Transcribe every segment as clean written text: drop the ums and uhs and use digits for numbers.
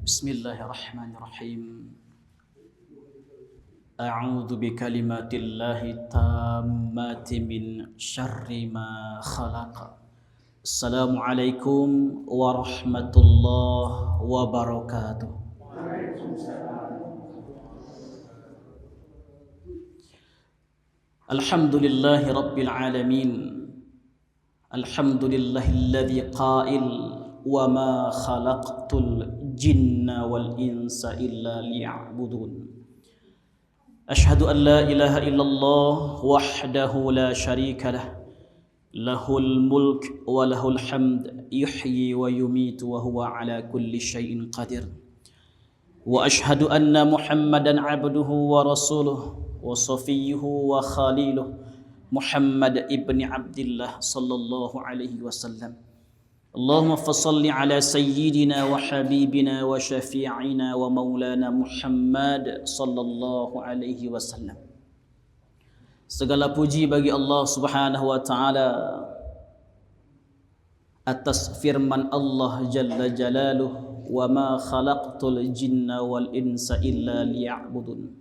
Bismillahirrahmanirrahim. A'udzu bikalimatillahi tammati min syarri ma khalaq. Assalamualaikum warahmatullahi wabarakatuh. Alhamdulillahi rabbil alamin. Alhamdulillahilladzi qail wa ma khalaqtul jinna wal insa illa liya'budun. Ashhadu an la ilaha illallah wahdahu la syarika lah. Lahul mulk wa lahul hamd yuhyi wa yumitu wa huwa ala kulli syai'in qadir. Wa ashhadu anna Muhammadan abduhu wa rasuluhu wa safiyyuhu wa khaliluhu Muhammad ibni Abdillah sallallahu alaihi wasallam. Allahumma fassalli ala sayyidina wa habibina wa syafi'ina wa maulana Muhammad sallallahu alaihi wasallam. Segala puji bagi Allah Subhanahu wa taala atas firman Allah jalla jalaluhu, wa ma khalaqtul jinna wal insa illa liya'budun.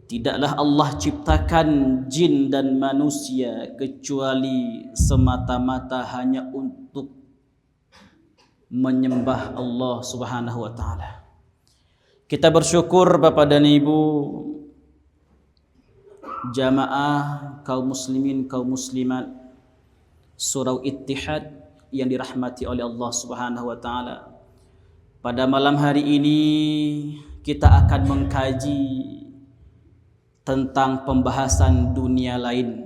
Tidaklah Allah ciptakan jin dan manusia kecuali semata-mata hanya untuk menyembah Allah Subhanahu wa taala. Kita bersyukur Bapak dan Ibu jamaah kaum muslimin kaum muslimat Surau Ittihad yang dirahmati oleh Allah Subhanahu wa taala. Pada malam hari ini kita akan mengkaji tentang pembahasan dunia lain.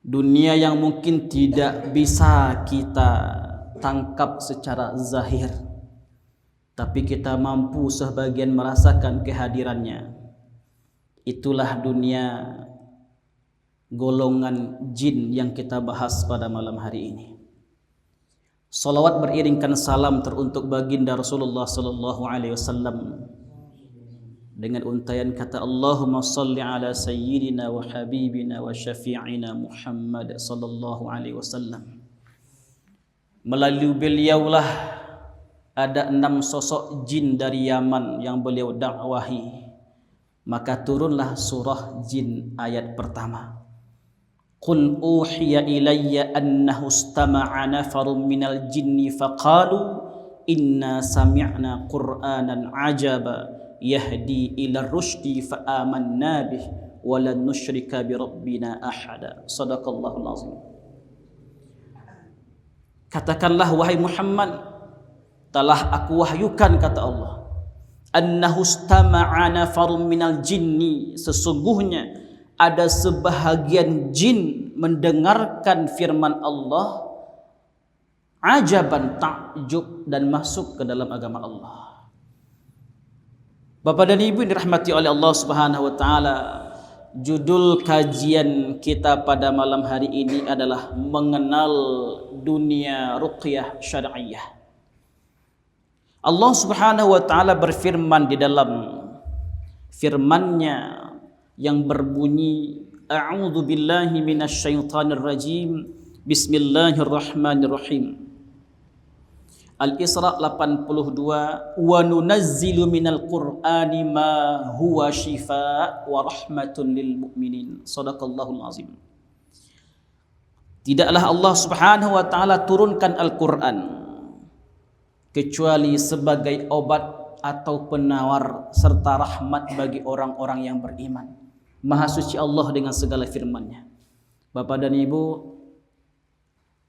Dunia yang mungkin tidak bisa kita tangkap secara zahir, tapi kita mampu sebagian merasakan kehadirannya. Itulah dunia golongan jin yang kita bahas pada malam hari ini. Salawat beriringkan salam teruntuk baginda Rasulullah sallallahu alaihi wasallam dengan untaian kata Allahumma salli ala sayyidina wa habibina wa syafi'ina Muhammad sallallahu alaihi wasallam. Melalui beliaulah ada 6 sosok jin dari Yaman yang beliau dakwahi. Maka turunlah surah jin ayat pertama. Qul uhiya ilayya annahu istama'a nafarun minal jinni faqalu inna sami'na qur'anan ajaba yahdi ila rusydi fa amanna bih wa lan nusyrika bi rabbina ahada. Shadaqallahul azim. Katakanlah wahai Muhammad, telah aku wahyukan kata Allah, annahu istama'a nafarun minal jinni, sesungguhnya ada sebahagian jin mendengarkan firman Allah, ajaban, takjub, dan masuk ke dalam agama Allah. Bapak dan Ibu yang dirahmati oleh Allah Subhanahu wa taala, judul kajian kita pada malam hari ini adalah mengenal dunia ruqyah syar'iyyah. Allah Subhanahu wa taala berfirman di dalam firman-Nya yang berbunyi, a'udzu billahi minasyaitonir rajim, bismillahirrahmanirrahim. Al-Isra 82, wa nunazzilu minal qur'ani ma huwa shifaa wa rahmatun lil mu'minin. Shadaqallahul azim. Tidaklah Allah Subhanahu wa taala turunkan Al-Qur'an kecuali sebagai obat atau penawar serta rahmat bagi orang-orang yang beriman. Maha suci Allah dengan segala firman-Nya. Bapak dan Ibu,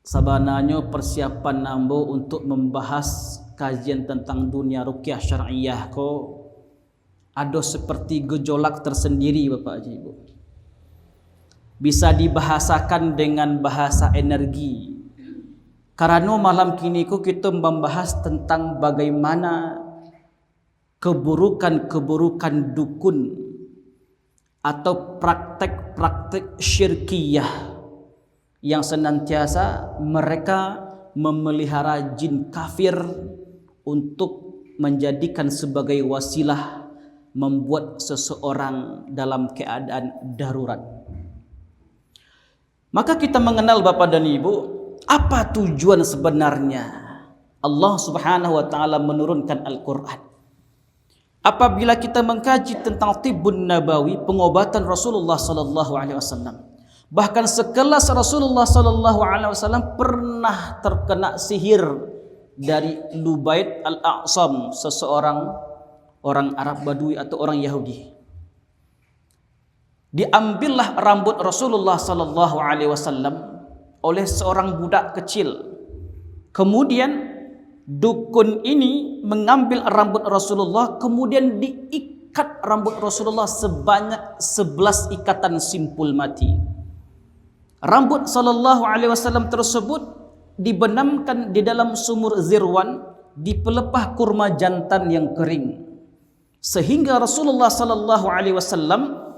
sabananya persiapan nambo untuk membahas kajian tentang dunia ruqyah syar'iyyah ko ada seperti gejolak tersendiri Bapak Ibu. Bisa dibahasakan dengan bahasa energi. Karena malam kini kita membahas tentang bagaimana keburukan-keburukan dukun atau praktek-praktek syirkiyah yang senantiasa mereka memelihara jin kafir untuk menjadikan sebagai wasilah membuat seseorang dalam keadaan darurat. Maka kita mengenal Bapak dan Ibu, apa tujuan sebenarnya Allah Subhanahu wa taala menurunkan Al-Qur'an. Apabila kita mengkaji tentang tibbun nabawi, pengobatan Rasulullah sallallahu alaihi wasallam, bahkan sekelas Rasulullah sallallahu alaihi wasallam pernah terkena sihir dari Lubaid al-A'sam, seseorang orang Arab Badui atau orang Yahudi. Diambillah rambut Rasulullah sallallahu alaihi wasallam oleh seorang budak kecil. Kemudian dukun ini mengambil rambut Rasulullah, kemudian diikat rambut Rasulullah sebanyak 11 ikatan simpul mati. Rambut sallallahu alaihi wasallam tersebut dibenamkan di dalam sumur Zirwan di pelepah kurma jantan yang kering, sehingga Rasulullah sallallahu alaihi wasallam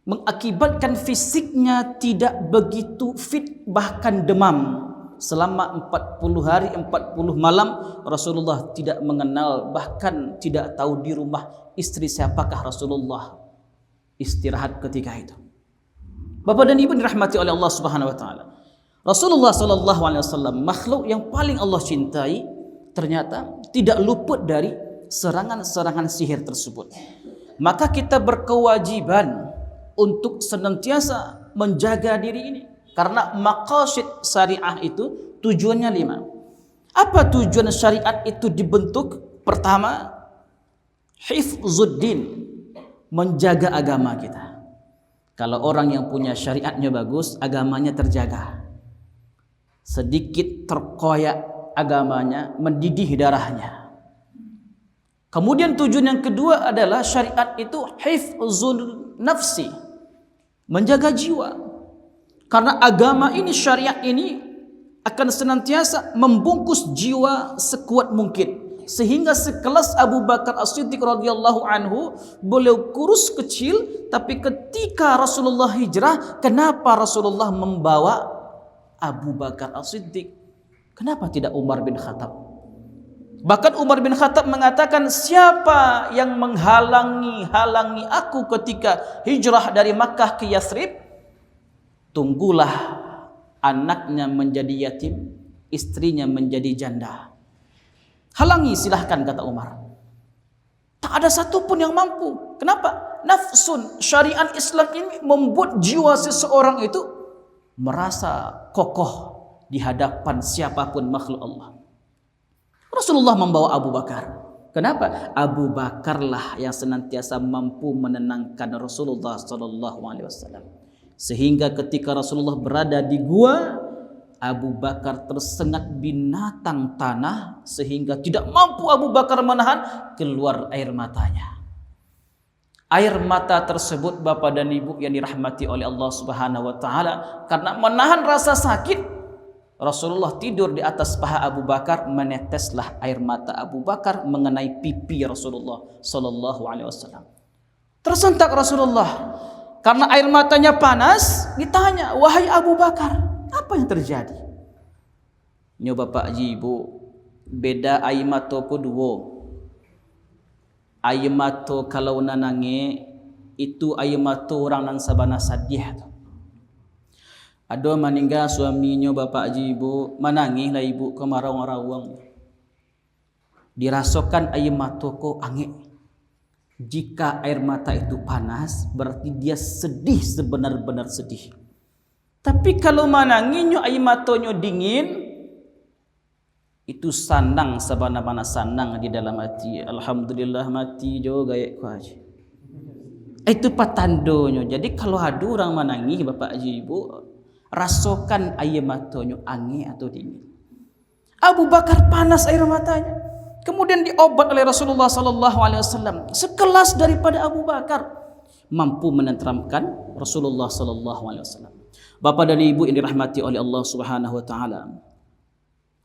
mengakibatkan fisiknya tidak begitu fit, bahkan demam. Selama 40 hari 40 malam Rasulullah tidak mengenal, bahkan tidak tahu di rumah istri siapakah Rasulullah istirahat ketika itu. Bapak dan Ibu dirahmati oleh Allah Subhanahu wa taala. Rasulullah sallallahu alaihi wasallam, makhluk yang paling Allah cintai, ternyata tidak luput dari serangan-serangan sihir tersebut. Maka kita berkewajiban untuk senantiasa menjaga diri ini, karena maqasid syariah itu tujuannya 5. Apa tujuan syariat itu dibentuk? Pertama, hifzuddin, menjaga agama kita. Kalau orang yang punya syariatnya bagus, agamanya terjaga. Sedikit terkoyak agamanya, mendidih darahnya. Kemudian tujuan yang kedua adalah syariat itu hifzul nafsi, menjaga jiwa. Karena agama ini, syariat ini akan senantiasa membungkus jiwa sekuat mungkin, sehingga sekelas Abu Bakar As-Siddiq radhiyallahu anhu, beliau kurus kecil, tapi ketika Rasulullah hijrah, kenapa Rasulullah membawa Abu Bakar As-Siddiq? Kenapa tidak Umar bin Khattab? Bahkan Umar bin Khattab mengatakan, siapa yang menghalangi aku ketika hijrah dari Makkah ke Yathrib? Tunggulah anaknya menjadi yatim, istrinya menjadi janda. Halangi silahkan, kata Umar. Tak ada satupun yang mampu. Kenapa? Nafsun, syariat Islam ini membuat jiwa seseorang itu merasa kokoh di hadapan siapapun makhluk Allah. Rasulullah membawa Abu Bakar. Kenapa? Abu Bakarlah yang senantiasa mampu menenangkan Rasulullah sallallahu alaihi wasallam. Sehingga ketika Rasulullah berada di gua, Abu Bakar tersengat binatang tanah, sehingga tidak mampu Abu Bakar menahan, keluar air matanya. Air mata tersebut, Bapak dan Ibu yang dirahmati oleh Allah Subhanahu wa taala, karena menahan rasa sakit, Rasulullah tidur di atas paha Abu Bakar, meneteslah air mata Abu Bakar mengenai pipi Rasulullah sallallahu alaihi wasallam. Tersentak Rasulullah. Karena air matanya panas, ditanya, wahai Abu Bakar, apa yang terjadi? Nyoba Pak Ji Ibu, beda air mata ko dua. Air mata kalau nanange itu air mata orang nan sabana sadih. Ada meninggal suaminya Bapak Ji Ibu, menangis lah ibu kemarau-marawang. Dirasakan air mata ko angin. Jika air mata itu panas, berarti dia sedih, sebenar-benar sedih. Tapi kalau mananginyo air matanya dingin, itu sanang sabana-bana sanang di dalam hati. Alhamdulillah mati jo gayak ko aja. Itu patandonya. Jadi kalau ada orang manangi Bapak Haji Ibu, rasakan air matanya angin atau dingin. Abu Bakar panas air matanya. Kemudian diobat oleh Rasulullah sallallahu alaihi wasallam. Sekelas daripada Abu Bakar mampu menenteramkan Rasulullah sallallahu alaihi wasallam. Bapak dan Ibu yang dirahmati oleh Allah Subhanahu wa taala.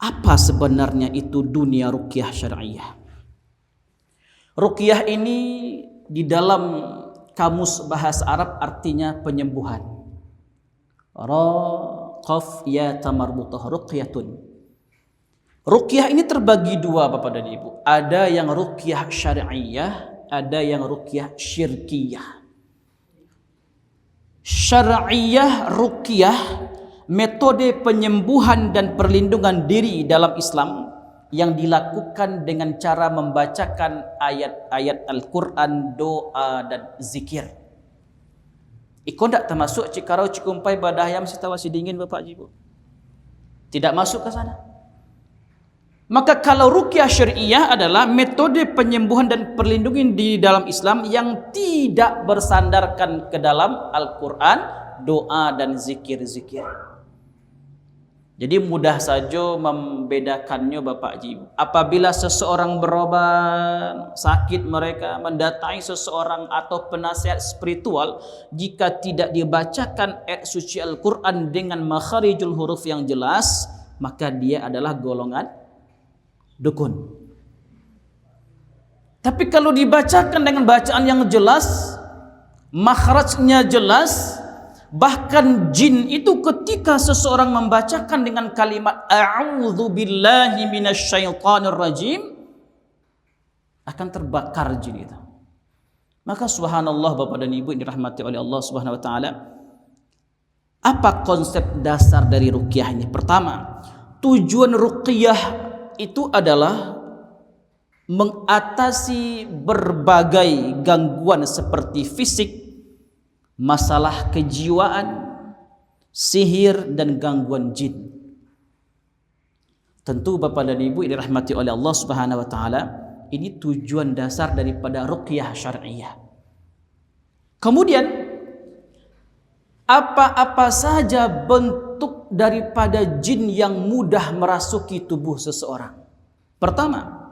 Apa sebenarnya itu dunia ruqyah syar'iyyah? Ruqyah ini di dalam kamus bahasa Arab artinya penyembuhan. Ra qaf ya tamarbutah ruqyatun. Ruqyah ini terbagi dua Bapak dan Ibu. Ada yang ruqyah syar'iyyah, ada yang ruqyah syirkiyah. Syar'iyyah ruqyah, metode penyembuhan dan perlindungan diri dalam Islam yang dilakukan dengan cara membacakan ayat-ayat Al-Quran, doa dan zikir. Iko ndak termasuk cikarau cikumpai badayam situasi dingin Bapak Ibu. Tidak masuk ke sana. Maka kalau ruqyah syariah adalah metode penyembuhan dan perlindungan di dalam Islam yang tidak bersandarkan ke dalam Al-Quran, doa dan zikir-zikir. Jadi mudah saja membedakannya Bapak Ibu. Apabila seseorang berobat sakit mereka mendatangi seseorang atau penasihat spiritual, jika tidak dibacakan ayat suci Al-Quran dengan makharijul huruf yang jelas, maka dia adalah golongan dukun. Tapi kalau dibacakan dengan bacaan yang jelas, makhrajnya jelas, bahkan jin itu ketika seseorang membacakan dengan kalimat a'udzu billahi minasyaitonir rajim akan terbakar jin itu. Maka subhanallah Bapak dan Ibu yang dirahmati oleh Allah Subhanahu wa taala, apa konsep dasar dari ruqyah ini? Pertama, tujuan ruqyah itu adalah mengatasi berbagai gangguan seperti fisik, masalah kejiwaan, sihir dan gangguan jin. Tentu Bapak dan Ibu yang dirahmati oleh Allah Subhanahu wa taala, ini tujuan dasar daripada ruqyah syariah. Kemudian apa-apa saja bentuk daripada jin yang mudah merasuki tubuh seseorang. Pertama,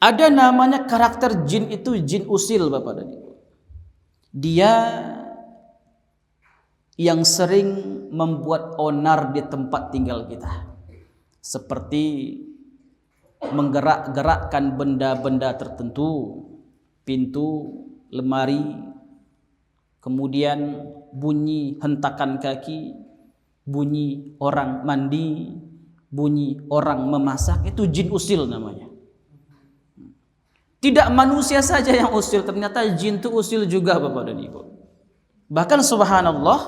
ada namanya karakter jin itu jin usil Bapak dan Ibu. Dia yang sering membuat onar di tempat tinggal kita, seperti menggerak-gerakkan benda-benda tertentu, pintu, lemari, kemudian bunyi hentakan kaki, bunyi orang mandi, bunyi orang memasak, itu jin usil namanya. Tidak manusia saja yang usil, ternyata jin itu usil juga Bapak dan Ibu. Bahkan subhanallah,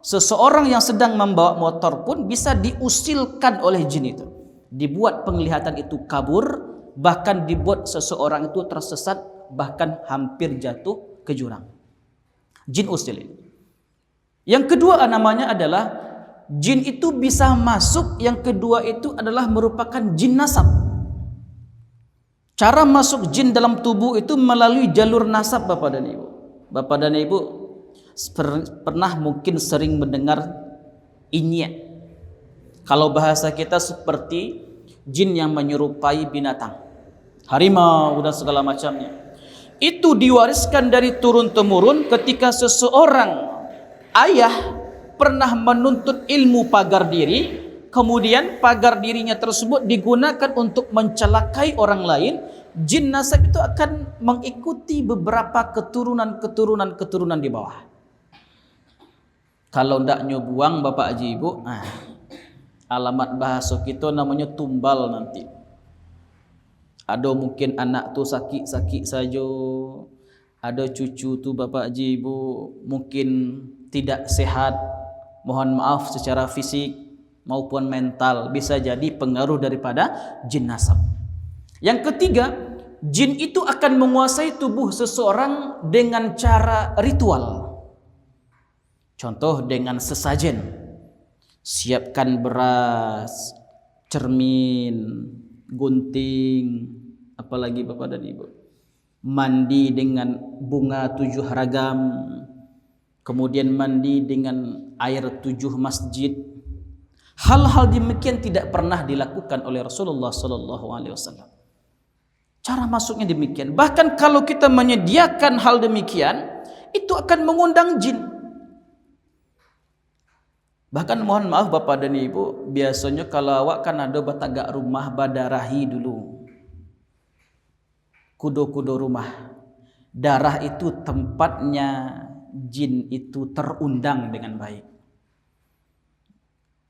seseorang yang sedang membawa motor pun bisa diusilkan oleh jin itu. Dibuat penglihatan itu kabur, bahkan dibuat seseorang itu tersesat, bahkan hampir jatuh ke jurang. Jin usil ini. Yang kedua namanya adalah jin itu bisa masuk, yang kedua itu adalah merupakan jin nasab. Cara masuk jin dalam tubuh itu melalui jalur nasab Bapak dan Ibu. Bapak dan Ibu pernah mungkin sering mendengar inyek. Kalau bahasa kita seperti jin yang menyerupai binatang, harimau dan segala macamnya. Itu diwariskan dari turun-temurun ketika seseorang ayah pernah menuntut ilmu pagar diri. Kemudian pagar dirinya tersebut digunakan untuk mencelakai orang lain. Jin nasab itu akan mengikuti beberapa keturunan di bawah. Kalau ndak nyobuang Bapak Haji Ibu, alamat bahasa kita namanya tumbal nanti. Ada mungkin anak tuh sakit-sakit saja, ada cucu tuh Bapak Haji Ibu mungkin tidak sehat, mohon maaf secara fisik maupun mental, bisa jadi pengaruh daripada jin nasab. Yang ketiga, jin itu akan menguasai tubuh seseorang dengan cara ritual. Contoh dengan sesajen. Siapkan beras, cermin, gunting, apalagi Bapak dan Ibu. Mandi dengan bunga 7 ragam. Kemudian mandi dengan air 7 masjid. Hal-hal demikian tidak pernah dilakukan oleh Rasulullah sallallahu alaihi wasallam. Cara masuknya demikian. Bahkan kalau kita menyediakan hal demikian, itu akan mengundang jin. Bahkan mohon maaf Bapak dan Ibu, biasanya kalau awak kan ada batagak rumah badarahi dulu. Kudo-kudo rumah. Darah itu tempatnya jin itu terundang dengan baik.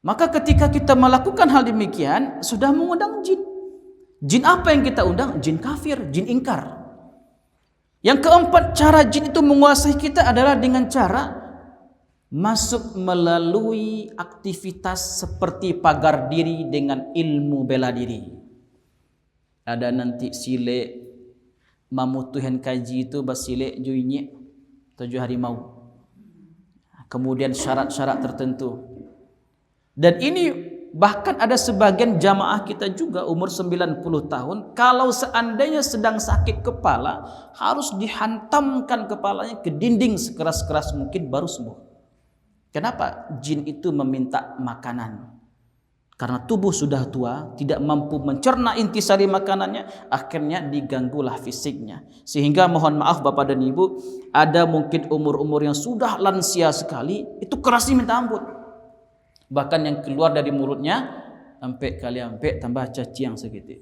Maka ketika kita melakukan hal demikian, sudah mengundang jin. Jin apa yang kita undang? Jin kafir, jin ingkar. Yang keempat, cara jin itu menguasai kita adalah dengan cara masuk melalui aktivitas seperti pagar diri dengan ilmu bela diri. Ada nanti sile mamutuhan kaji itu basile juinya 7 harimau. Kemudian syarat-syarat tertentu. Dan ini bahkan ada sebagian jamaah kita juga umur 90 tahun, kalau seandainya sedang sakit kepala, harus dihantamkan kepalanya ke dinding sekeras-keras mungkin baru sembuh. Kenapa? Jin itu meminta makanan. Karena tubuh sudah tua, tidak mampu mencerna intisari makanannya, akhirnya diganggulah fisiknya. Sehingga mohon maaf Bapak dan Ibu, ada mungkin umur-umur yang sudah lansia sekali, itu kerasnya minta ampun. Bahkan yang keluar dari mulutnya, sampai tambah caciang segitu.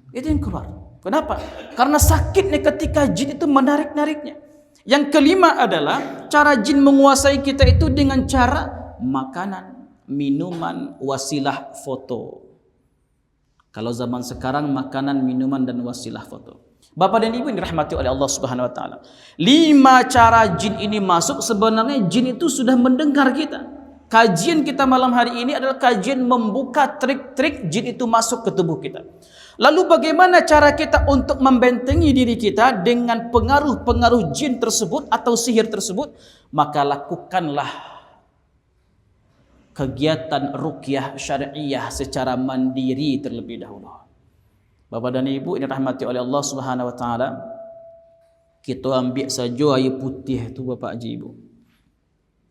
Itu yang keluar. Kenapa? Karena sakitnya ketika jin itu menarik-nariknya. Yang kelima adalah, cara jin menguasai kita itu dengan cara makanan, minuman, wasilah foto. Kalau zaman sekarang makanan, minuman dan wasilah foto. Bapak dan Ibu yang dirahmati oleh Allah Subhanahu wa taala. 5 cara jin ini masuk, sebenarnya jin itu sudah mendengar kita. Kajian kita malam hari ini adalah kajian membuka trik-trik jin itu masuk ke tubuh kita. Lalu bagaimana cara kita untuk membentengi diri kita dengan pengaruh-pengaruh jin tersebut atau sihir tersebut? Maka lakukanlah kegiatan ruqyah syariah secara mandiri terlebih dahulu. Bapak dan Ibu yang dirahmati oleh Allah Subhanahu wa taala, kita ambil saja air putih itu Bapak Haji Ibu.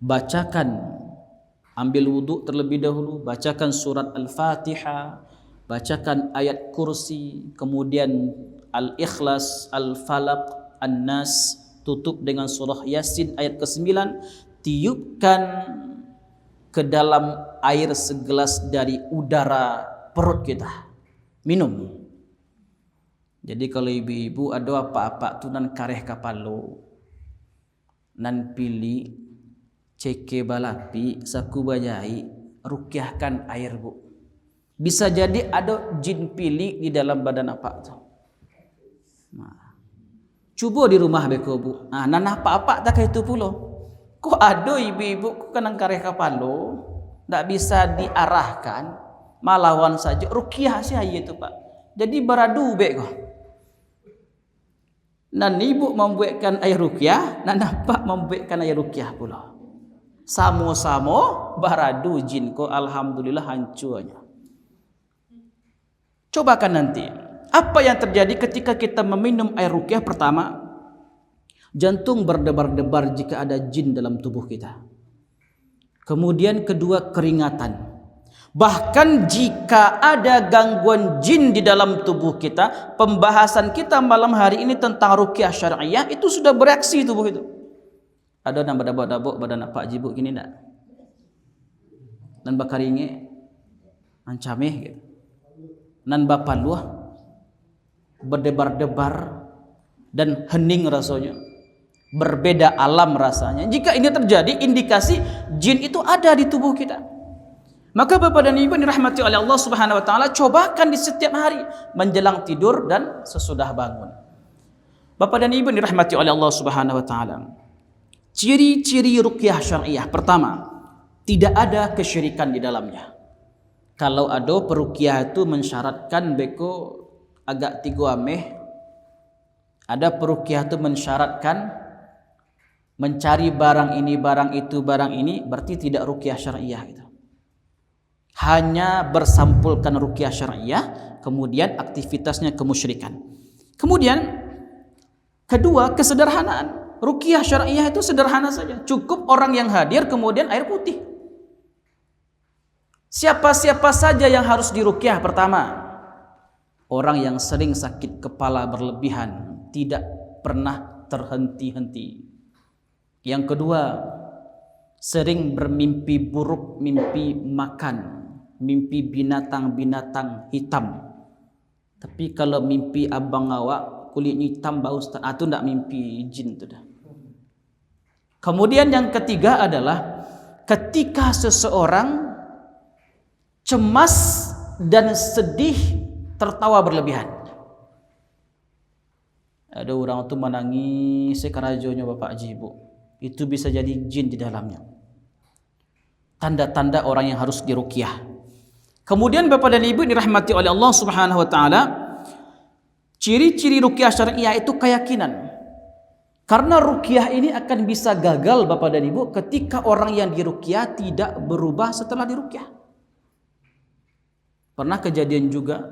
Bacakan, ambil wuduk terlebih dahulu, bacakan surat Al-Fatihah, bacakan ayat kursi, kemudian Al-Ikhlas, Al-Falaq, An-Nas, tutup dengan surah Yasin ayat ke-9, tiupkan ke dalam air segelas dari udara perut kita. Minum. Jadi kalau ibu-ibu ada apa-apa tu nan kareh kapalo, nan pilih ceke balapi saku bajai, rukyahkan air bu. Bisa jadi ada jin pilih di dalam badan apa tu. Nah, cuba di rumah beko bu. Nah, nan apa-apa tak itu pulo. Kok ada ibu-ibu kok kenang kareh kapalo, tak bisa diarahkan, malawan saja rukyah sih itu pak. Jadi baradu bek kok. Nan ibu membuatkan air rukyah, nan apa membuatkan air rukyah pula. Samo-samo baradu jin kok alhamdulillah hancurnya. Cobakan nanti. Apa yang terjadi ketika kita meminum air rukyah? Pertama, jantung berdebar-debar jika ada jin dalam tubuh kita. Kemudian kedua, keringatan. Bahkan jika ada gangguan jin di dalam tubuh kita, pembahasan kita malam hari ini tentang ruqyah syariah itu sudah bereaksi tubuh itu. Ada yang badabok badan Pak Jibuk gini enggak? Dan bakaringe ancameh gitu. Nan bapaluah berdebar-debar dan hening rasanya. Berbeda alam rasanya. Jika ini terjadi, indikasi jin itu ada di tubuh kita. Maka Bapak dan Ibu dirahmati oleh Allah Subhanahu wa taala, cobakan di setiap hari menjelang tidur dan sesudah bangun. Bapak dan Ibu dirahmati oleh Allah Subhanahu wa taala. Ciri-ciri ruqyah syariah. Pertama, tidak ada kesyirikan di dalamnya. Kalau ada peruqyah itu mensyaratkan beko agak tigo ameh. Ada peruqyah itu mensyaratkan mencari barang ini, barang itu, barang ini, berarti tidak ruqyah syariah itu. Hanya bersampulkan ruqyah syariah, kemudian aktivitasnya kemusyrikan. Kemudian kedua, kesederhanaan. Ruqyah syariah itu sederhana saja. Cukup orang yang hadir, kemudian air putih. Siapa-siapa saja yang harus diruqyah? Pertama, orang yang sering sakit kepala berlebihan, tidak pernah terhenti-henti. Yang kedua, sering bermimpi buruk, mimpi makan, mimpi binatang-binatang hitam. Tapi kalau mimpi abang awak kulitnya hitam bau ustaz, itu tidak mimpi jin tu dah. Kemudian yang ketiga adalah ketika seseorang cemas dan sedih, tertawa berlebihan. Ada orang tu menangis sekarajonya Bapak Haji Ibu. Itu bisa jadi jin di dalamnya. Tanda-tanda orang yang harus diruqyah. Kemudian Bapak dan Ibu dirahmati oleh Allah Subhanahu wa taala, Ciri-ciri ruqyah syariah itu keyakinan. Karena ruqyah ini akan bisa gagal Bapak dan Ibu ketika orang yang diruqyah tidak berubah setelah diruqyah. Pernah kejadian juga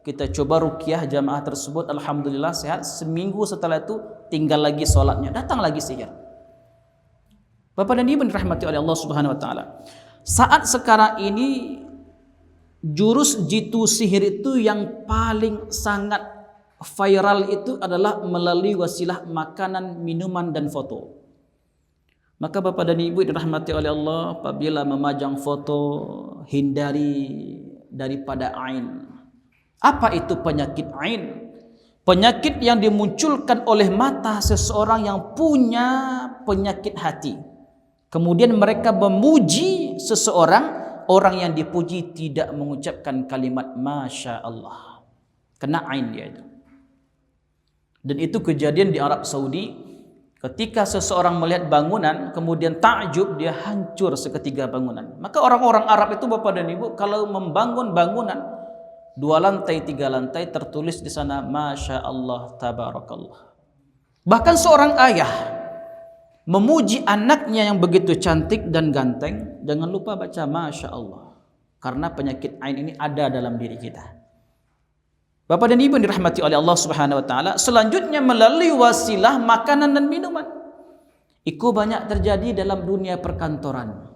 kita coba ruqyah jamaah tersebut, alhamdulillah sehat. Seminggu setelah itu tinggal lagi sholatnya, datang lagi sihir. Bapak dan Ibu dirahmati oleh Allah Subhanahu wa taala. Saat sekarang ini jurus jitu sihir itu yang paling sangat viral itu adalah melalui wasilah makanan, minuman dan foto. Maka Bapak dan Ibu dirahmati oleh Allah, apabila memajang foto hindari daripada ain. Apa itu penyakit ain? Penyakit yang dimunculkan oleh mata seseorang yang punya penyakit hati. Kemudian mereka memuji seseorang, orang yang dipuji tidak mengucapkan kalimat Masya Allah. Kena ain dia itu. Dan itu kejadian di Arab Saudi. Ketika seseorang melihat bangunan, kemudian takjub, dia hancur seketika bangunan. Maka orang-orang Arab itu Bapak dan Ibu, kalau membangun bangunan 2 lantai, 3 lantai, tertulis di sana Masya Allah, Tabarakallah. Bahkan seorang ayah memuji anaknya yang begitu cantik dan ganteng, jangan lupa baca Masya Allah. Karena penyakit ain ini ada dalam diri kita. Bapak dan Ibu dirahmati oleh Allah Subhanahu wa taala, selanjutnya melalui wasilah makanan dan minuman. Itu banyak terjadi dalam dunia perkantoran.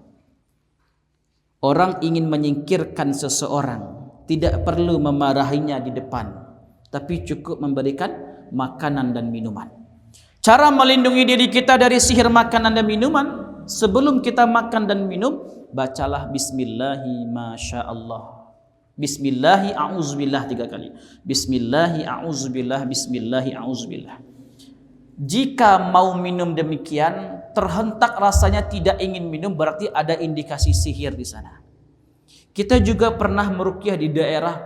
Orang ingin menyingkirkan seseorang, tidak perlu memarahinya di depan, tapi cukup memberikan makanan dan minuman. Cara melindungi diri kita dari sihir makanan dan minuman, sebelum kita makan dan minum, bacalah Bismillahi Masya Allah. Bismillahi a'udzubillah 3 kali. Bismillahi a'udzubillah, Bismillahi a'udzubillah. Jika mau minum demikian, terhentak rasanya tidak ingin minum, berarti ada indikasi sihir di sana. Kita juga pernah meruqyah di daerah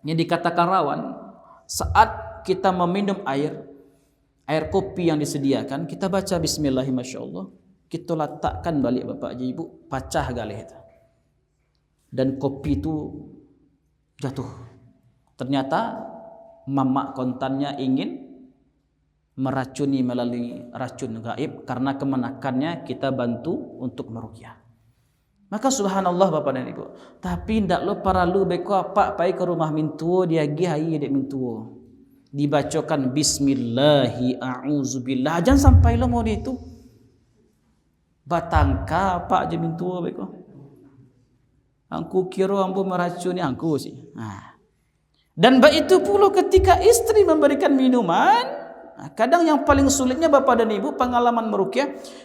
yang dikatakan rawan. Saat kita meminum air kopi yang disediakan, kita baca Bismillahi Masya Allah, kita letakkan balik Bapak Ibu, pecah galih itu. Dan kopi itu jatuh. Ternyata mamak kontannya ingin meracuni melalui racun gaib, karena kemenakannya kita bantu untuk meruqyah. Maka subhanallah Bapak dan Ibu, tapi ndak lo para lu beko apa pai ke rumah mintuo dia gi hai dek mintuo. Dibacakan Bismillahi a'udzubillah, jangan sampai lo mau itu batangka apa aja mintuo beko. Angku kira ambo meracuni angku sih. Nah. Dan itu pula ketika istri memberikan minuman, kadang yang paling sulitnya Bapak dan Ibu pengalaman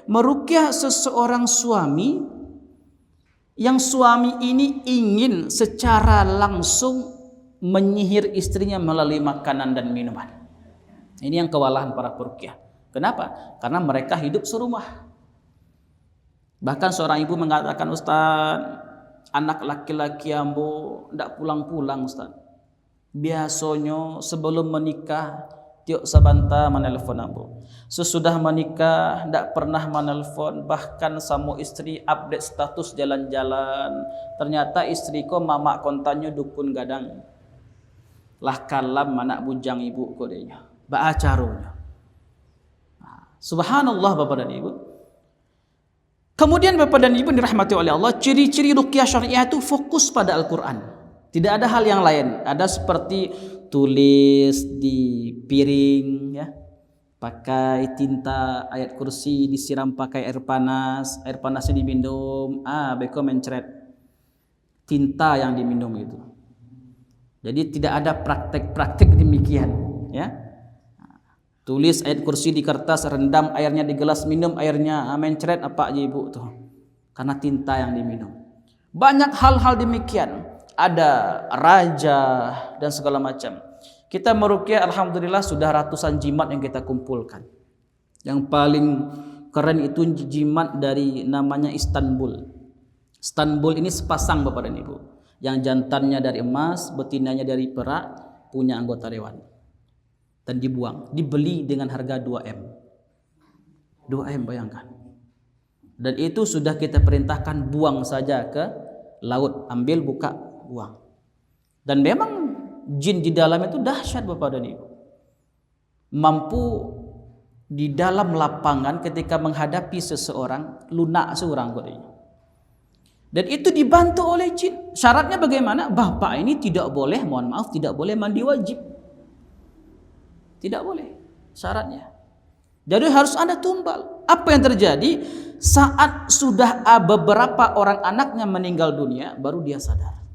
meruqyah seseorang suami yang suami ini ingin secara langsung menyihir istrinya melalui makanan dan minuman. Ini yang kewalahan para peruqyah. Kenapa? Karena mereka hidup serumah. Bahkan seorang ibu mengatakan, Ustaz, anak laki-laki ambo ndak pulang-pulang Ustaz. Biasanya sebelum menikah tiok sabanta menelpon ambo. Sesudah menikah ndak pernah menelpon, bahkan sama istri update status jalan-jalan. Ternyata istriku mamak kontannya dukun gadang. Lah kalam anak bujang ibu kodenya. Ba acaronya. Subhanallah Bapak dan Ibu. Kemudian Bapak dan Ibu dirahmati oleh Allah, ciri-ciri ruqyah syariah itu fokus pada Al-Quran. Tidak ada hal yang lain. Ada seperti tulis di piring, ya, pakai tinta ayat kursi, disiram pakai air panasnya diminum, beko mencret tinta yang diminum itu. Jadi tidak ada praktek-praktek demikian, ya. Tulis ayat kursi di kertas, rendam airnya di gelas, minum airnya, mencret apa aja ibu tuh. Karena tinta yang diminum. Banyak hal-hal demikian. Ada raja dan segala macam. Kita meruqyah alhamdulillah sudah ratusan jimat yang kita kumpulkan. Yang paling keren itu jimat dari namanya Istanbul. Istanbul ini sepasang Bapak dan Ibu. Yang jantannya dari emas, betinanya dari perak, punya anggota dewan. Dan dibuang, dibeli dengan harga 2M. 2M bayangkan. Dan itu sudah kita perintahkan buang saja ke laut, ambil buka buang. Dan memang jin di dalam itu dahsyat Bapak dan Ibu. mampu di dalam lapangan ketika menghadapi seseorang lunak seorang kodenya. Dan itu dibantu oleh jin. Syaratnya bagaimana? Bapak ini tidak boleh, mohon maaf, tidak boleh mandi wajib. Tidak boleh. Syaratnya. Jadi harus ada tumbal. Apa yang terjadi? Saat sudah beberapa orang anaknya meninggal dunia, baru dia sadar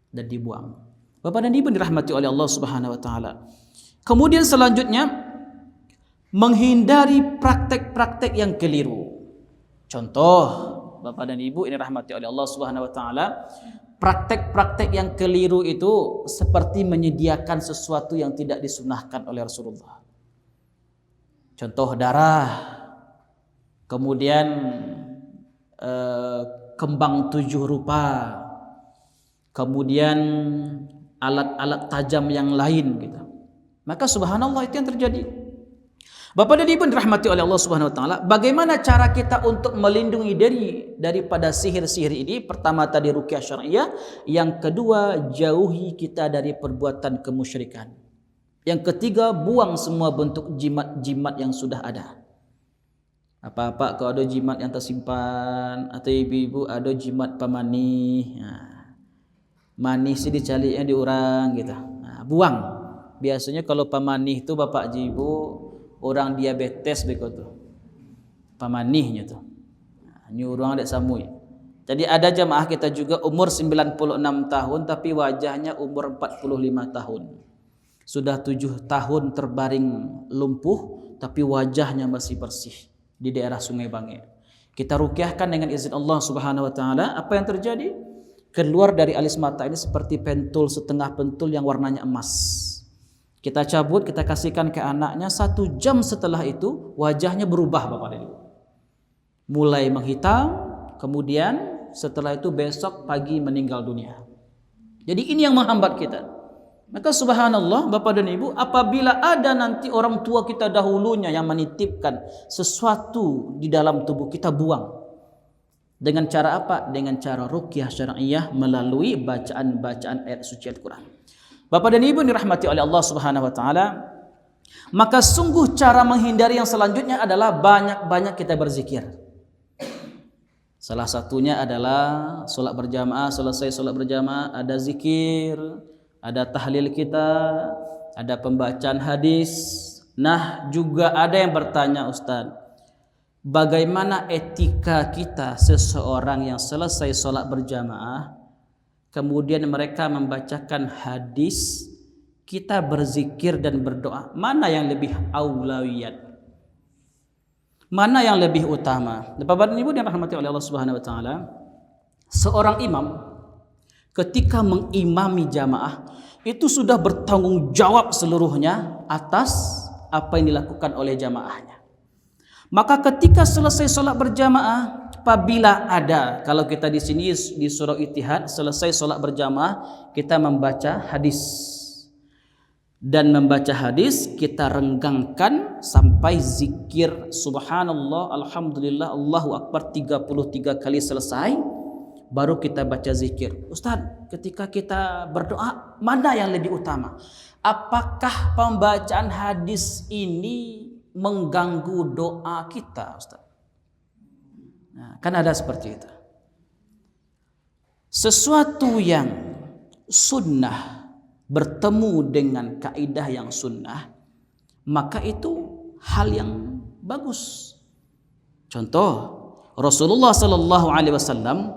dan dibuang. Bapak dan Ibu dirahmati oleh Allah Subhanahu wa taala. Kemudian selanjutnya menghindari praktek-praktek yang keliru. Contoh, Bapak dan Ibu ini rahmati oleh Allah Subhanahu wa taala, praktek-praktek yang keliru itu seperti menyediakan sesuatu yang tidak disunahkan oleh Rasulullah. Contoh darah, kemudian kembang 7 rupa, kemudian alat-alat tajam yang lain gitu. Maka subhanallah itu yang terjadi. Bapak dan Ibu dirahmati oleh Allah Subhanahu wa taala, bagaimana cara kita untuk melindungi diri daripada sihir-sihir ini? Pertama tadi ruqyah syar'iyyah, yang kedua jauhi kita dari perbuatan kemusyrikan. Yang ketiga, buang semua bentuk jimat-jimat yang sudah ada. Apa-apa kalau ada jimat yang tersimpan, atau ibu-ibu ada jimat pemanih, manis sih dicaliknya di orang gitu. Buang. Biasanya kalau pemanih itu bapak ibu orang diabetes begitu, pamanihnya tuh, nyuruh ada samui. Jadi ada jamaah kita juga umur 96 tahun tapi wajahnya umur 45 tahun. Sudah 7 tahun terbaring lumpuh tapi wajahnya masih bersih di daerah Sungai Bange. Kita ruqyahkan dengan izin Allah Subhanahu wa taala. Apa yang terjadi? Keluar dari alis mata ini seperti pentul, setengah pentul yang warnanya emas. Kita cabut, kita kasihkan ke anaknya. 1 jam setelah itu wajahnya berubah Bapak dan Ibu. Mulai menghitam, kemudian setelah itu besok pagi meninggal dunia. Jadi ini yang menghambat kita. Maka subhanallah Bapak dan Ibu, apabila ada nanti orang tua kita dahulunya yang menitipkan sesuatu di dalam tubuh kita, buang. Dengan cara apa? Dengan cara ruqyah syar'iyyah melalui bacaan-bacaan ayat suci Al-Quran. Bapak dan Ibu dirahmati oleh Allah Subhanahu wa taala, maka sungguh cara menghindari yang selanjutnya adalah banyak-banyak kita berzikir. Salah satunya adalah solat berjamaah. Selesai solat berjamaah ada zikir, ada tahlil kita, ada pembacaan hadis. Nah, juga ada yang bertanya, Ustaz, bagaimana etika kita seseorang yang selesai solat berjamaah kemudian mereka membacakan hadis, kita berzikir dan berdoa, mana yang lebih aulawiyat? Mana yang lebih utama? Bapak dan Ibu yang dirahmati oleh Allah Subhanahu wa taala, seorang imam ketika mengimami jamaah itu sudah bertanggung jawab seluruhnya atas apa yang dilakukan oleh jamaahnya. Maka ketika selesai solat berjamaah, apabila ada, kalau kita di sini di surah Ittihad selesai solat berjamaah kita membaca hadis, dan membaca hadis kita renggangkan sampai zikir subhanallah, alhamdulillah, Allahu akbar 33 kali selesai, baru kita baca zikir. Ustaz, ketika kita berdoa mana yang lebih utama? Apakah pembacaan hadis ini mengganggu doa kita, Ustaz? Nah, kan ada seperti itu. Sesuatu yang sunnah bertemu dengan kaidah yang sunnah, maka itu hal yang bagus. Contoh, Rasulullah sallallahu alaihi wasallam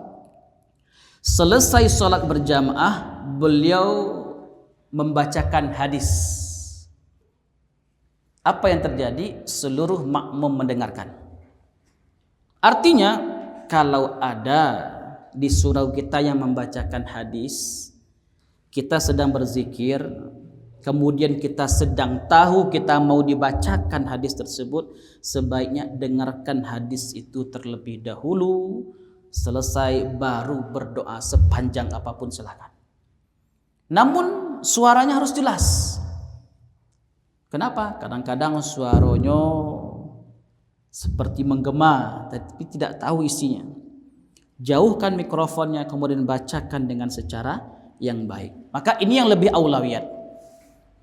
selesai salat berjamaah, beliau membacakan hadis. Apa yang terjadi? Seluruh makmum mendengarkan. Artinya, kalau ada di surau kita yang membacakan hadis, kita sedang berzikir, kemudian kita sedang tahu kita mau dibacakan hadis tersebut, sebaiknya dengarkan hadis itu terlebih dahulu, selesai baru berdoa sepanjang apapun silakan. Namun suaranya harus jelas. Kenapa? Kadang-kadang suaranya seperti menggema tapi tidak tahu isinya. Jauhkan mikrofonnya, kemudian bacakan dengan secara yang baik. Maka ini yang lebih aulawiyat.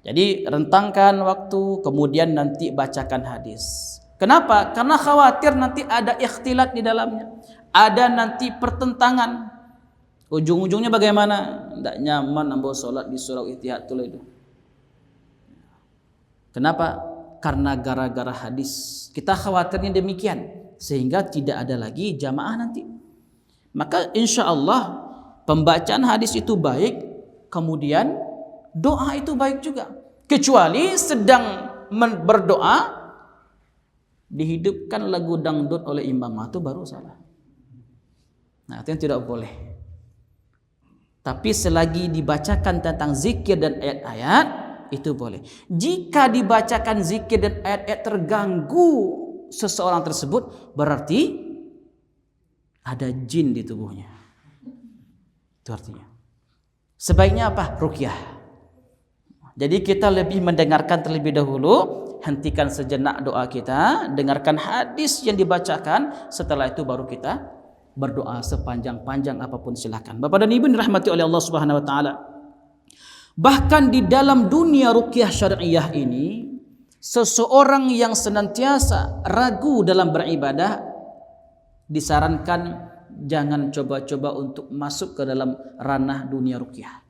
Jadi rentangkan waktu, kemudian nanti bacakan hadis. Kenapa? Karena khawatir nanti ada ikhtilat di dalamnya, ada nanti pertentangan. Ujung-ujungnya bagaimana? Tidak nyaman ambo sholat di surau Ihtiyatul itu. Kenapa? Karena gara-gara hadis. Kita khawatirnya demikian, sehingga tidak ada lagi jamaah nanti. Maka insya Allah pembacaan hadis itu baik, kemudian doa itu baik juga. Kecuali sedang berdoa dihidupkan lagu dangdut oleh imam, itu baru salah. Nah, itu yang tidak boleh. Tapi selagi dibacakan tentang zikir dan ayat-ayat, itu boleh. Jika dibacakan zikir dan ayat-ayat terganggu seseorang tersebut, berarti ada jin di tubuhnya. Itu artinya. Sebaiknya apa? Ruqyah. Jadi kita lebih mendengarkan terlebih dahulu, hentikan sejenak doa kita, dengarkan hadis yang dibacakan, setelah itu baru kita berdoa sepanjang-panjang apapun silakan. Bapak dan Ibu dirahmati oleh Allah Subhanahu wa taala. Bahkan di dalam dunia ruqyah syariah ini, seseorang yang senantiasa ragu dalam beribadah disarankan jangan coba-coba untuk masuk ke dalam ranah dunia ruqyah.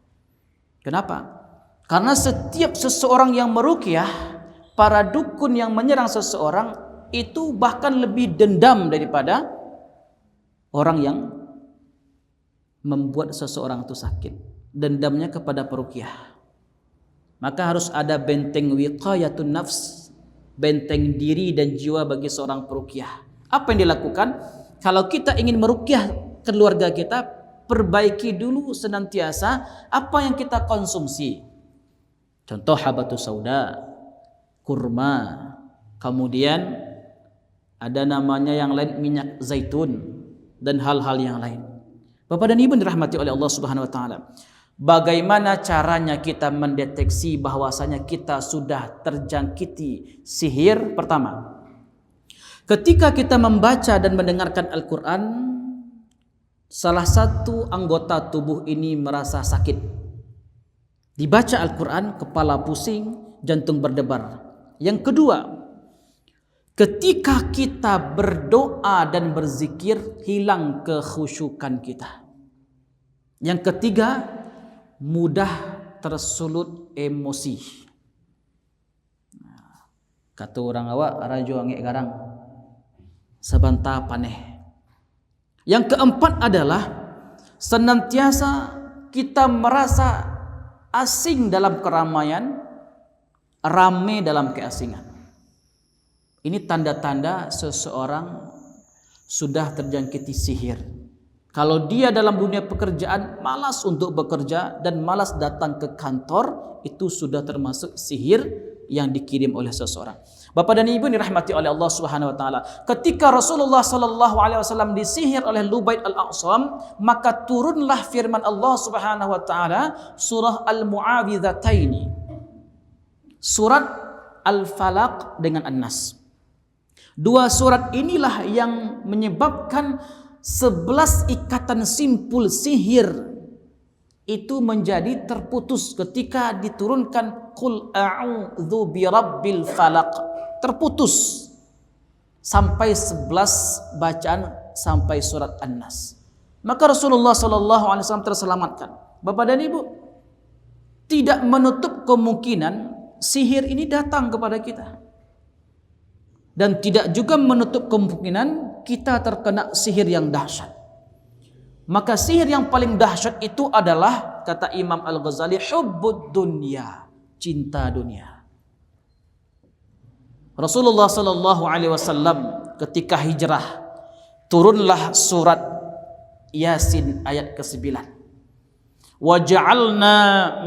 Kenapa? Karena setiap seseorang yang meruqyah, para dukun yang menyerang seseorang itu bahkan lebih dendam daripada orang yang membuat seseorang itu sakit. Dendamnya kepada peruqyah. Maka harus ada benteng wiqayatun nafs, benteng diri dan jiwa bagi seorang peruqyah. Apa yang dilakukan? Kalau kita ingin meruqyah keluarga kita, perbaiki dulu senantiasa apa yang kita konsumsi. Contoh habatus sauda, kurma, kemudian ada namanya yang lain minyak zaitun dan hal-hal yang lain. Bapak dan Ibu dirahmati oleh Allah Subhanahu wa taala. Bagaimana caranya kita mendeteksi bahwasanya kita sudah terjangkiti sihir? Pertama, ketika kita membaca dan mendengarkan Al-Quran, salah satu anggota tubuh ini merasa sakit. Dibaca Al-Quran, kepala pusing, jantung berdebar. Yang kedua, ketika kita berdoa dan berzikir, hilang kekhusyukan kita. Yang ketiga, mudah tersulut emosi. Kata orang awak, rajo angek garang, sabanta paneh. Yang keempat adalah senantiasa kita merasa asing dalam keramaian, rame dalam keasingan. Ini tanda-tanda seseorang sudah terjangkiti sihir. Kalau dia dalam dunia pekerjaan malas untuk bekerja dan malas datang ke kantor, itu sudah termasuk sihir yang dikirim oleh seseorang. Bapak dan Ibu dirahmati oleh Allah Subhanahu wa taala. Ketika Rasulullah sallallahu alaihi wasallam disihir oleh Lubayt al-Aqsam, maka turunlah firman Allah Subhanahu wa taala surah Al-Mu'awwidhataini. Surat Al-Falaq dengan An-Nas. Dua surat inilah yang menyebabkan 11 ikatan simpul sihir itu menjadi terputus ketika diturunkan Qul a'udzu birabbil falaq, terputus sampai 11 bacaan sampai surat An-Nas. Maka Rasulullah sallallahu alaihi wasallam terselamatkan. Bapak dan Ibu, tidak menutup kemungkinan sihir ini datang kepada kita. Dan tidak juga menutup kemungkinan kita terkena sihir yang dahsyat. Maka sihir yang paling dahsyat itu adalah, kata Imam Al-Ghazali, hubbud dunya, cinta dunia. Rasulullah sallallahu alaihi wasallam ketika hijrah, turunlah surat Yasin ayat ke-9. Wa ja'alna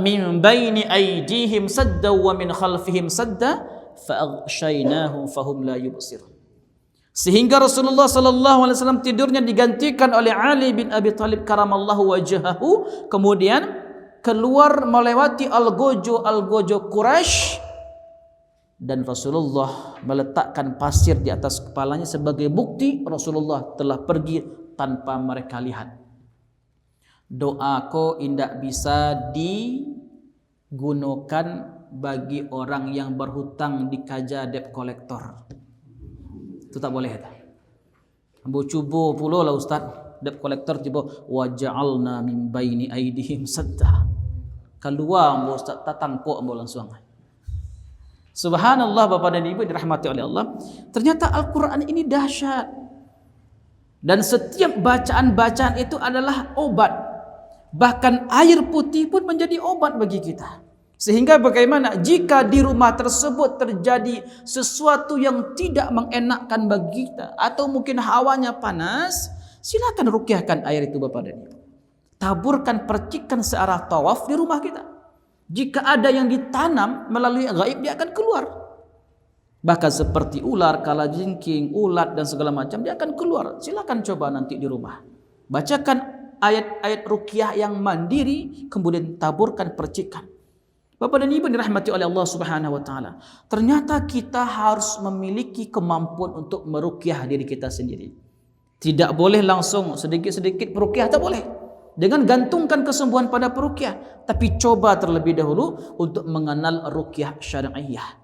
min baini aydihim sadda wa min khalfihim sadda fa aghshaynahum fahum la yubsirun. Sehingga Rasulullah sallallahu alaihi wasallam tidurnya digantikan oleh Ali bin Abi Thalib karamallahu wajhahu, kemudian keluar melewati al-gojo Quraisy, dan Rasulullah meletakkan pasir di atas kepalanya sebagai bukti Rasulullah telah pergi tanpa mereka lihat. Doaku indak bisa digunakan bagi orang yang berhutang di kaja debt collector. Itu tak boleh. Ambo cuba pula lah ustaz, debt collector tiba waja'alna min baini aidihim sadda. Keluar ambo ustaz tak tangkuk ambo langsung. Subhanallah Bapak dan Ibu dirahmati oleh Allah. Ternyata Al-Quran ini dahsyat. Dan setiap bacaan-bacaan itu adalah obat. Bahkan air putih pun menjadi obat bagi kita. Sehingga bagaimana jika di rumah tersebut terjadi sesuatu yang tidak mengenakkan bagi kita, atau mungkin hawanya panas, silakan rukyahkan air itu Bapak dan Ibu. Taburkan, percikan searah tawaf di rumah kita. Jika ada yang ditanam melalui gaib, dia akan keluar. Bahkan seperti ular, kalajengking, ulat dan segala macam, dia akan keluar. Silakan coba nanti di rumah. Bacakan ayat-ayat ruqyah yang mandiri, kemudian taburkan, percikan. Bapak dan Ibu dirahmati oleh Allah Subhanahu wa taala. Ternyata kita harus memiliki kemampuan untuk meruqyah diri kita sendiri. Tidak boleh langsung sedikit-sedikit peruqyah, tak boleh. Dengan gantungkan kesembuhan pada peruqyah, tapi coba terlebih dahulu untuk mengenal ruqyah syar'iyah.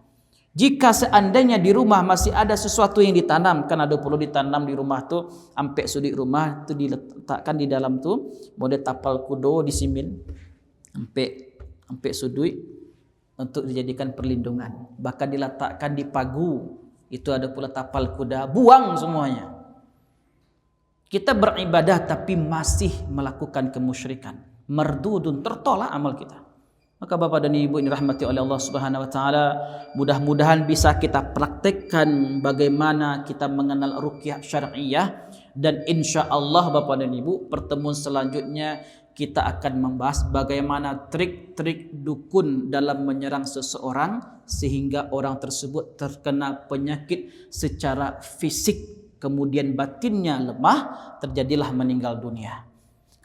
Jika seandainya di rumah masih ada sesuatu yang ditanam, kan ada perlu ditanam di rumah tu, ampe sudut rumah tu diletakkan di dalam tu, model tapal kudo disimin, ampe sudut untuk dijadikan perlindungan. Bahkan diletakkan di pagu, itu ada pula tapal kuda, buang semuanya. Kita beribadah tapi masih melakukan kemusyrikan, mardudun, tertolak amal kita. Maka Bapak dan Ibu ini rahmati oleh Allah Subhanahu wa taala, mudah-mudahan bisa kita praktekkan bagaimana kita mengenal ruqyah syar'iyah, dan insya-Allah Bapak dan Ibu pertemuan selanjutnya kita akan membahas bagaimana trik-trik dukun dalam menyerang seseorang sehingga orang tersebut terkena penyakit secara fisik, kemudian batinnya lemah, terjadilah meninggal dunia.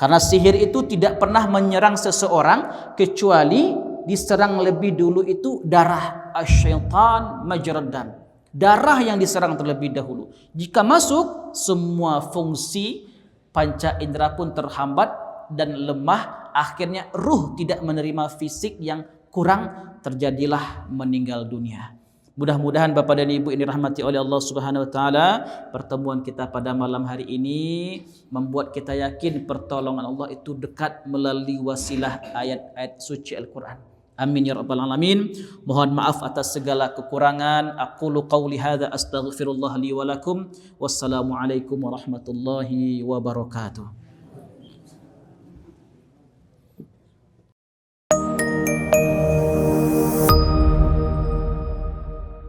Karena sihir itu tidak pernah menyerang seseorang kecuali diserang lebih dulu itu darah, asyaitan majrad dam. Darah yang diserang terlebih dahulu. Jika masuk, semua fungsi panca indera pun terhambat dan lemah, akhirnya ruh tidak menerima fisik yang kurang, terjadilah meninggal dunia. Mudah-mudahan Bapak dan Ibu ini rahmati oleh Allah Subhanahu wa taala, pertemuan kita pada malam hari ini membuat kita yakin pertolongan Allah itu dekat melalui wasilah ayat-ayat suci Al-Quran. Amin ya rabbal alamin. Mohon maaf atas segala kekurangan. Aqulu qawli hadza astaghfirullah li wa lakum. Wassalamualaikum warahmatullahi wabarakatuh.